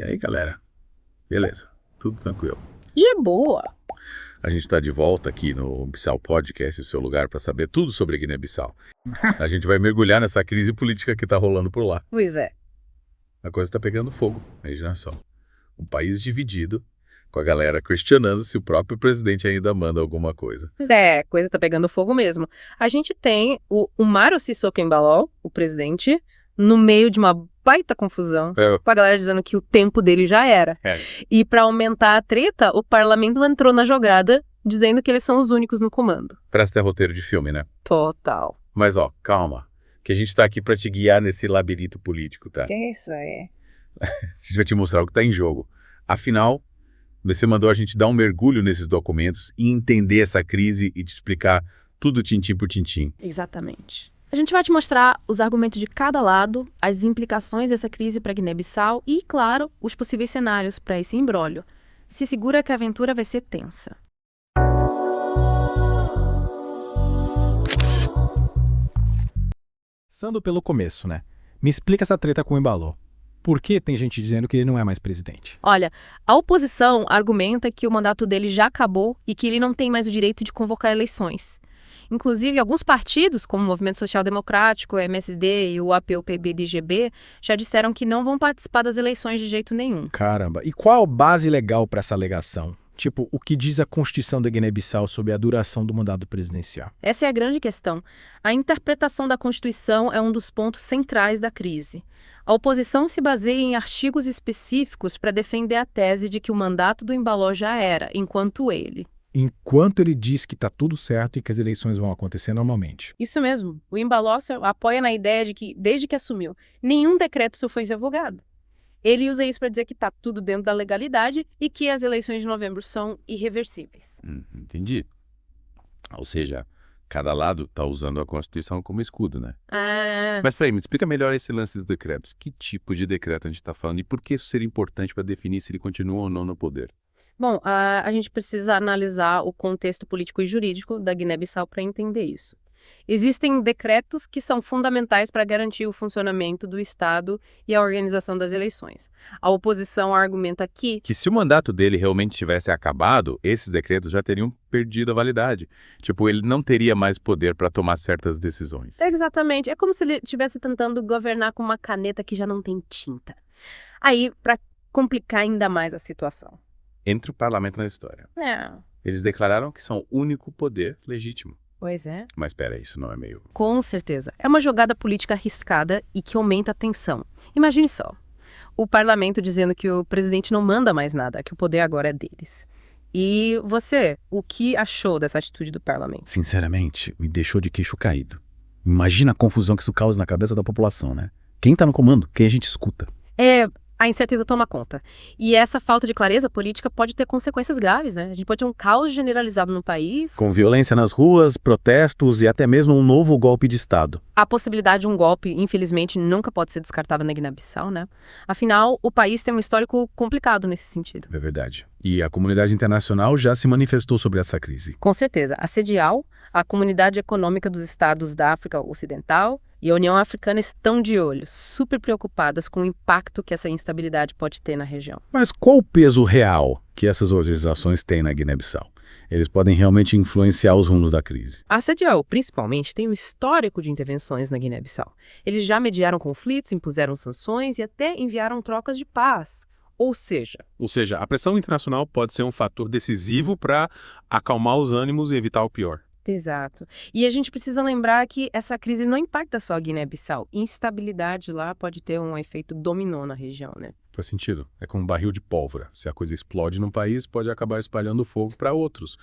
aí, galera? Beleza, tudo tranquilo. De boa. A gente está de volta aqui no Bissau Podcast, o seu lugar para saber tudo sobre a Guiné-Bissau. A gente vai mergulhar nessa crise política que está rolando por lá. Pois é. A coisa está pegando fogo, imagina só. Um país dividido, com a galera questionando se o próprio presidente ainda manda alguma coisa. É, coisa tá pegando fogo mesmo. A gente tem o Umaro Sissoko Embaló, o presidente, no meio de uma baita confusão, com a galera dizendo que o tempo dele já era. E pra aumentar a treta, o parlamento entrou na jogada, dizendo que eles são os únicos no comando. Parece até roteiro de filme, né? Total. Mas ó, calma, que a gente tá aqui pra te guiar nesse labirinto político, tá? Que isso aí? A gente vai te mostrar o que tá em jogo. Afinal, você mandou a gente dar um mergulho nesses documentos e entender essa crise e te explicar tudo tintim por tintim. Exatamente. A gente vai te mostrar os argumentos de cada lado, as implicações dessa crise para Guiné-Bissau e, claro, os possíveis cenários para esse imbróglio. Se segura que a aventura vai ser tensa. Começando pelo começo, né? Me explica essa treta com o Embaló. Por que tem gente dizendo que ele não é mais presidente? Olha, a oposição argumenta que o mandato dele já acabou e que ele não tem mais o direito de convocar eleições. Inclusive, alguns partidos, como o Movimento Social Democrático, o MSD e o APUPB-DGB, já disseram que não vão participar das eleições de jeito nenhum. Caramba, e qual a base legal para essa alegação? Tipo, o que diz a Constituição da Guiné-Bissau sobre a duração do mandato presidencial? Essa é a grande questão. A interpretação da Constituição é um dos pontos centrais da crise. A oposição se baseia em artigos específicos para defender a tese de que o mandato do Embaló já era, enquanto ele. Enquanto ele diz que está tudo certo e que as eleições vão acontecer normalmente. Isso mesmo. O Embaló apoia na ideia de que, desde que assumiu, nenhum decreto foi revogado. Ele usa isso para dizer que está tudo dentro da legalidade e que as eleições de novembro são irreversíveis. Entendi. Ou seja, cada lado está usando a Constituição como escudo, né? Mas peraí, me explica melhor esse lance dos decretos. Que tipo de decreto a gente está falando e por que isso seria importante para definir se ele continua ou não no poder? Bom, a gente precisa analisar o contexto político e jurídico da Guiné-Bissau para entender isso. Existem decretos que são fundamentais para garantir o funcionamento do Estado e a organização das eleições. A oposição argumenta que se o mandato dele realmente tivesse acabado, esses decretos já teriam perdido a validade. Tipo, ele não teria mais poder para tomar certas decisões. Exatamente. É como se ele estivesse tentando governar com uma caneta que já não tem tinta. Aí, para complicar ainda mais a situação. Entra o parlamento na história. Eles declararam que são o único poder legítimo. Pois é. Mas pera, isso não é meio... Com certeza. É uma jogada política arriscada e que aumenta a tensão. Imagine só. O parlamento dizendo que o presidente não manda mais nada, que o poder agora é deles. E você, o que achou dessa atitude do parlamento? Sinceramente, me deixou de queixo caído. Imagina a confusão que isso causa na cabeça da população, né? Quem tá no comando? Quem a gente escuta? A incerteza toma conta. E essa falta de clareza política pode ter consequências graves, né? A gente pode ter um caos generalizado no país. Com violência nas ruas, protestos e até mesmo um novo golpe de Estado. A possibilidade de um golpe, infelizmente, nunca pode ser descartada na Guiné-Bissau, né? Afinal, o país tem um histórico complicado nesse sentido. É verdade. E a comunidade internacional já se manifestou sobre essa crise. Com certeza. A CEDEAO, a Comunidade Econômica dos Estados da África Ocidental e a União Africana estão de olho, super preocupadas com o impacto que essa instabilidade pode ter na região. Mas qual o peso real que essas organizações têm na Guiné-Bissau? Eles podem realmente influenciar os rumos da crise. A CEDEAO, principalmente, tem um histórico de intervenções na Guiné-Bissau. Eles já mediaram conflitos, impuseram sanções e até enviaram trocas de paz. Ou seja, a pressão internacional pode ser um fator decisivo para acalmar os ânimos e evitar o pior. Exato. E a gente precisa lembrar que essa crise não impacta só a Guiné-Bissau. Instabilidade lá pode ter um efeito dominó na região, né? Faz sentido. É como um barril de pólvora. Se a coisa explode num país, pode acabar espalhando fogo para outros.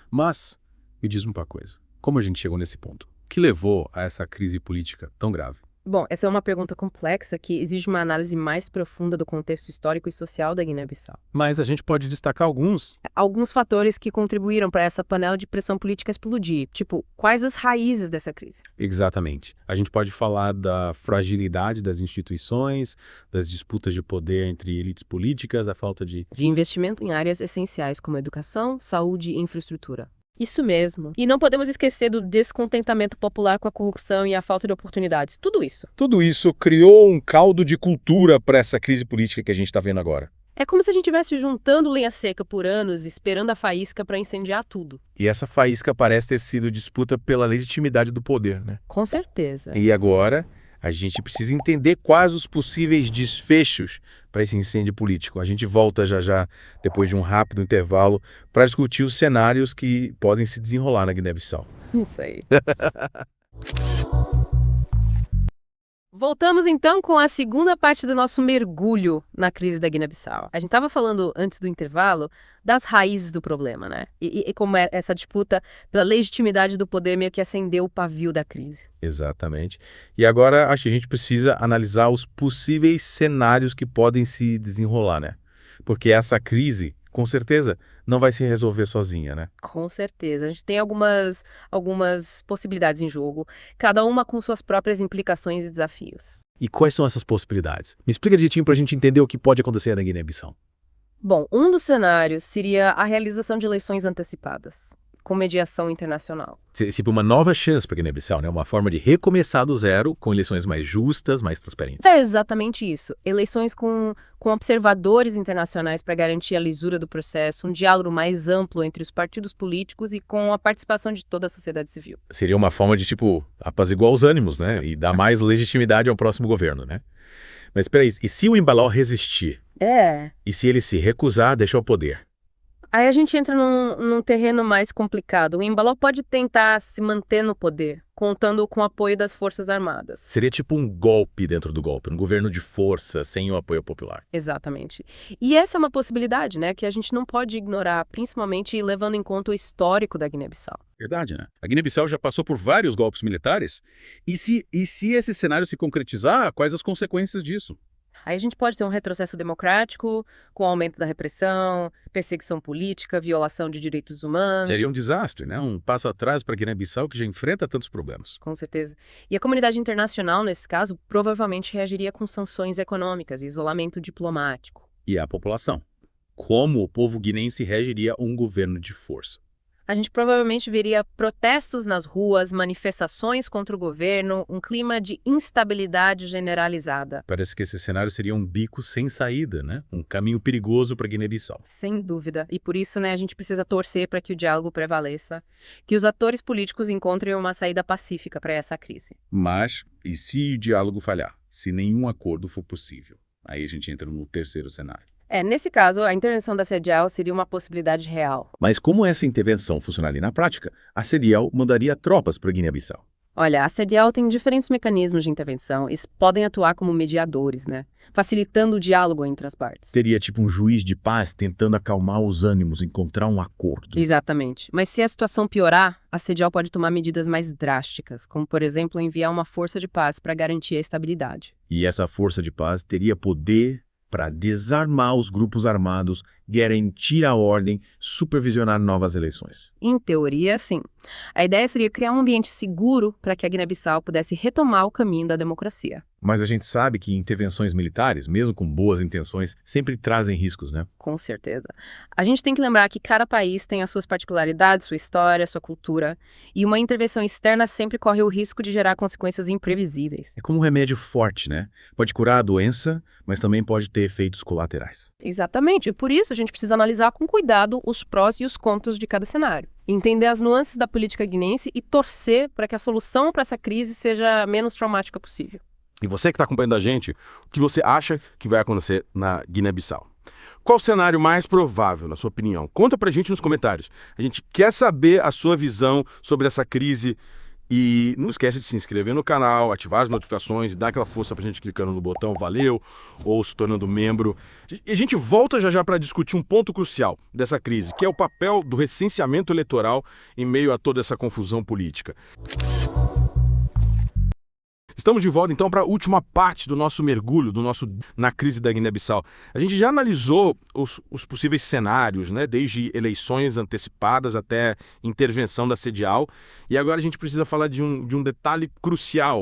Mas, me diz uma coisa. Como a gente chegou nesse ponto? O que levou a essa crise política tão grave? Bom, essa é uma pergunta complexa que exige uma análise mais profunda do contexto histórico e social da Guiné-Bissau. Mas a gente pode destacar alguns. Alguns fatores que contribuíram para essa panela de pressão política explodir. Tipo, quais as raízes dessa crise? Exatamente. A gente pode falar da fragilidade das instituições, das disputas de poder entre elites políticas, a falta de investimento em áreas essenciais como educação, saúde e infraestrutura. Isso mesmo. E não podemos esquecer do descontentamento popular com a corrupção e a falta de oportunidades. Tudo isso. Tudo isso criou um caldo de cultura para essa crise política que a gente está vendo agora. É como se a gente estivesse juntando lenha seca por anos, esperando a faísca para incendiar tudo. E essa faísca parece ter sido disputa pela legitimidade do poder, né? Com certeza. E agora a gente precisa entender quais os possíveis desfechos para esse incêndio político. A gente volta já, depois de um rápido intervalo, para discutir os cenários que podem se desenrolar na Guiné-Bissau. Isso aí. Voltamos então com a segunda parte do nosso mergulho na crise da Guiné-Bissau. A gente estava falando antes do intervalo das raízes do problema, né? E como essa disputa pela legitimidade do poder meio que acendeu o pavio da crise. Exatamente. E agora acho que a gente precisa analisar os possíveis cenários que podem se desenrolar, né? Porque essa crise, com certeza, não vai se resolver sozinha, né? Com certeza. A gente tem algumas possibilidades em jogo, cada uma com suas próprias implicações e desafios. E quais são essas possibilidades? Me explica direitinho para a gente entender o que pode acontecer na Guiné-Bissau. Bom, um dos cenários seria a realização de eleições antecipadas, com mediação internacional. Tipo uma nova chance para a Guiné-Bissau, né? Uma forma de recomeçar do zero com eleições mais justas, mais transparentes. É exatamente isso. Eleições com observadores internacionais para garantir a lisura do processo, um diálogo mais amplo entre os partidos políticos e com a participação de toda a sociedade civil. Seria uma forma de, apaziguar os ânimos, né? E dar mais legitimidade ao próximo governo, né? Mas espera aí, e se o Embaló resistir? E se ele se recusar a deixar o poder? Aí a gente entra num terreno mais complicado. O Embaló pode tentar se manter no poder, contando com o apoio das Forças Armadas. Seria tipo um golpe dentro do golpe, um governo de força, sem o apoio popular. Exatamente. E essa é uma possibilidade, né, que a gente não pode ignorar, principalmente levando em conta o histórico da Guiné-Bissau. Verdade, né? A Guiné-Bissau já passou por vários golpes militares. E se esse cenário se concretizar, quais as consequências disso? Aí a gente pode ter um retrocesso democrático, com aumento da repressão, perseguição política, violação de direitos humanos. Seria um desastre, né? Um passo atrás para a Guiné-Bissau que já enfrenta tantos problemas. Com certeza. E a comunidade internacional, nesse caso, provavelmente reagiria com sanções econômicas e isolamento diplomático. E a população? Como o povo guinense reagiria a um governo de força? A gente provavelmente veria protestos nas ruas, manifestações contra o governo, um clima de instabilidade generalizada. Parece que esse cenário seria um bico sem saída, né? Um caminho perigoso para a Guiné-Bissau. Sem dúvida. E por isso, né, a gente precisa torcer para que o diálogo prevaleça, que os atores políticos encontrem uma saída pacífica para essa crise. Mas, e se o diálogo falhar? Se nenhum acordo for possível? Aí a gente entra no terceiro cenário. Nesse caso, a intervenção da CEDEAO seria uma possibilidade real. Mas como essa intervenção funcionaria na prática, a CEDEAO mandaria tropas para a Guiné-Bissau. Olha, a CEDEAO tem diferentes mecanismos de intervenção e podem atuar como mediadores, né? Facilitando o diálogo entre as partes. Seria tipo um juiz de paz tentando acalmar os ânimos, encontrar um acordo. Exatamente. Mas se a situação piorar, a CEDEAO pode tomar medidas mais drásticas, como, por exemplo, enviar uma força de paz para garantir a estabilidade. E essa força de paz teria poder para desarmar os grupos armados, garantir a ordem, supervisionar novas eleições. Em teoria, sim. A ideia seria criar um ambiente seguro para que a Guiné-Bissau pudesse retomar o caminho da democracia. Mas a gente sabe que intervenções militares, mesmo com boas intenções, sempre trazem riscos, né? Com certeza. A gente tem que lembrar que cada país tem as suas particularidades, sua história, sua cultura, e uma intervenção externa sempre corre o risco de gerar consequências imprevisíveis. É como um remédio forte, né? Pode curar a doença, mas também pode ter efeitos colaterais. Exatamente. E por isso a gente precisa analisar com cuidado os prós e os contras de cada cenário. Entender as nuances da política guinense e torcer para que a solução para essa crise seja a menos traumática possível. E você que está acompanhando a gente, o que você acha que vai acontecer na Guiné-Bissau? Qual o cenário mais provável, na sua opinião? Conta pra gente nos comentários. A gente quer saber a sua visão sobre essa crise. E não esquece de se inscrever no canal, ativar as notificações e dar aquela força pra gente clicando no botão valeu ou se tornando membro. E a gente volta já para discutir um ponto crucial dessa crise, que é o papel do recenseamento eleitoral em meio a toda essa confusão política. Estamos de volta, então, para a última parte do nosso mergulho, na crise da Guiné-Bissau. A gente já analisou os possíveis cenários, né, desde eleições antecipadas até intervenção da CEDEAO, e agora a gente precisa falar de um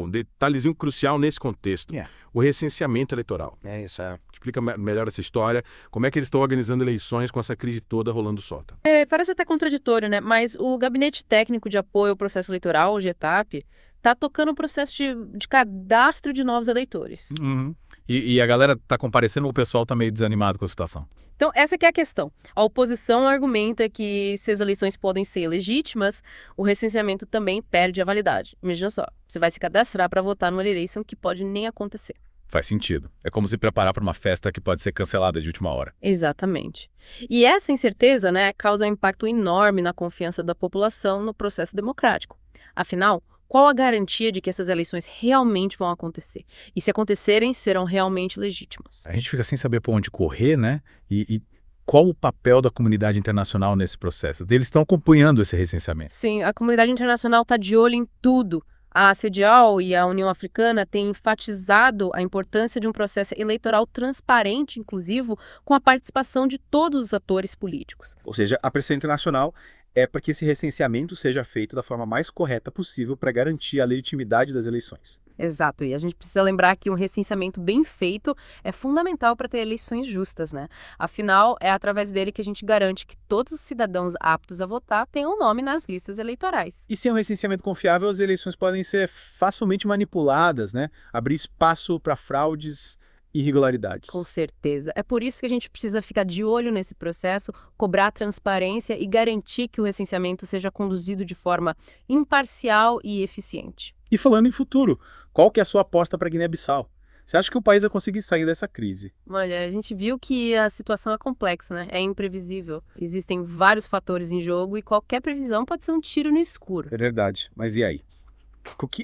detalhezinho crucial nesse contexto, o recenseamento eleitoral. É isso, explica melhor essa história. Como é que eles estão organizando eleições com essa crise toda rolando solta? Parece até contraditório, né? Mas o Gabinete Técnico de Apoio ao Processo Eleitoral, o GETAP, está tocando o processo de cadastro de novos eleitores. Uhum. E a galera tá comparecendo ou o pessoal tá meio desanimado com a situação? Então, essa que é a questão. A oposição argumenta que se as eleições podem ser legítimas, o recenseamento também perde a validade. Imagina só, você vai se cadastrar para votar numa eleição que pode nem acontecer. Faz sentido. É como se preparar para uma festa que pode ser cancelada de última hora. Exatamente. E essa incerteza, né, causa um impacto enorme na confiança da população no processo democrático. Afinal, qual a garantia de que essas eleições realmente vão acontecer? E se acontecerem, serão realmente legítimas? A gente fica sem saber por onde correr, né? E qual o papel da comunidade internacional nesse processo? Eles estão acompanhando esse recenseamento. Sim, a comunidade internacional está de olho em tudo. A CEDEAW e a União Africana têm enfatizado a importância de um processo eleitoral transparente, inclusivo, com a participação de todos os atores políticos. Ou seja, a pressão internacional é para que esse recenseamento seja feito da forma mais correta possível para garantir a legitimidade das eleições. Exato, e a gente precisa lembrar que um recenseamento bem feito é fundamental para ter eleições justas, né? Afinal, é através dele que a gente garante que todos os cidadãos aptos a votar tenham nome nas listas eleitorais. E sem um recenseamento confiável, as eleições podem ser facilmente manipuladas, né? Abrir espaço para fraudes e irregularidades. Com certeza. É por isso que a gente precisa ficar de olho nesse processo, cobrar transparência e garantir que o recenseamento seja conduzido de forma imparcial e eficiente. E falando em futuro, qual que é a sua aposta para a Guiné-Bissau? Você acha que o país vai conseguir sair dessa crise? Olha, a gente viu que a situação é complexa, né? É imprevisível. Existem vários fatores em jogo e qualquer previsão pode ser um tiro no escuro. É verdade. Mas e aí?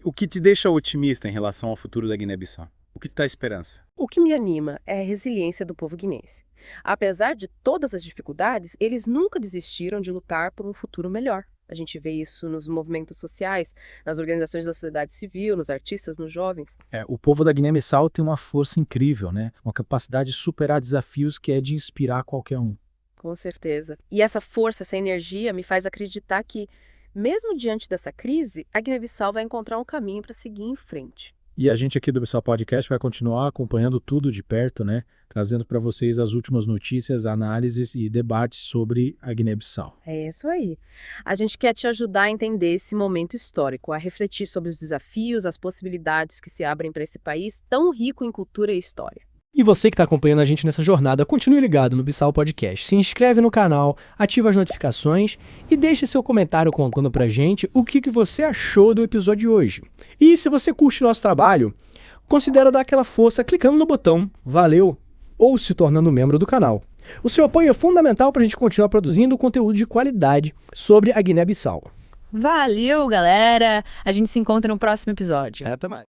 O que te deixa otimista em relação ao futuro da Guiné-Bissau? O que te dá esperança? O que me anima é a resiliência do povo guinense. Apesar de todas as dificuldades, eles nunca desistiram de lutar por um futuro melhor. A gente vê isso nos movimentos sociais, nas organizações da sociedade civil, nos artistas, nos jovens. O povo da Guiné-Bissau tem uma força incrível, né? Uma capacidade de superar desafios que é de inspirar qualquer um. Com certeza. E essa força, essa energia me faz acreditar que, mesmo diante dessa crise, a Guiné-Bissau vai encontrar um caminho para seguir em frente. E a gente aqui do Bissau Podcast vai continuar acompanhando tudo de perto, né? Trazendo para vocês as últimas notícias, análises e debates sobre a Guiné-Bissau. É isso aí. A gente quer te ajudar a entender esse momento histórico, a refletir sobre os desafios, as possibilidades que se abrem para esse país tão rico em cultura e história. E você que está acompanhando a gente nessa jornada, continue ligado no Bissau Podcast. Se inscreve no canal, ativa as notificações e deixe seu comentário contando pra gente o que você achou do episódio de hoje. E se você curte nosso trabalho, considera dar aquela força clicando no botão Valeu ou se tornando membro do canal. O seu apoio é fundamental para a gente continuar produzindo conteúdo de qualidade sobre a Guiné-Bissau. Valeu, galera! A gente se encontra no próximo episódio. Até mais.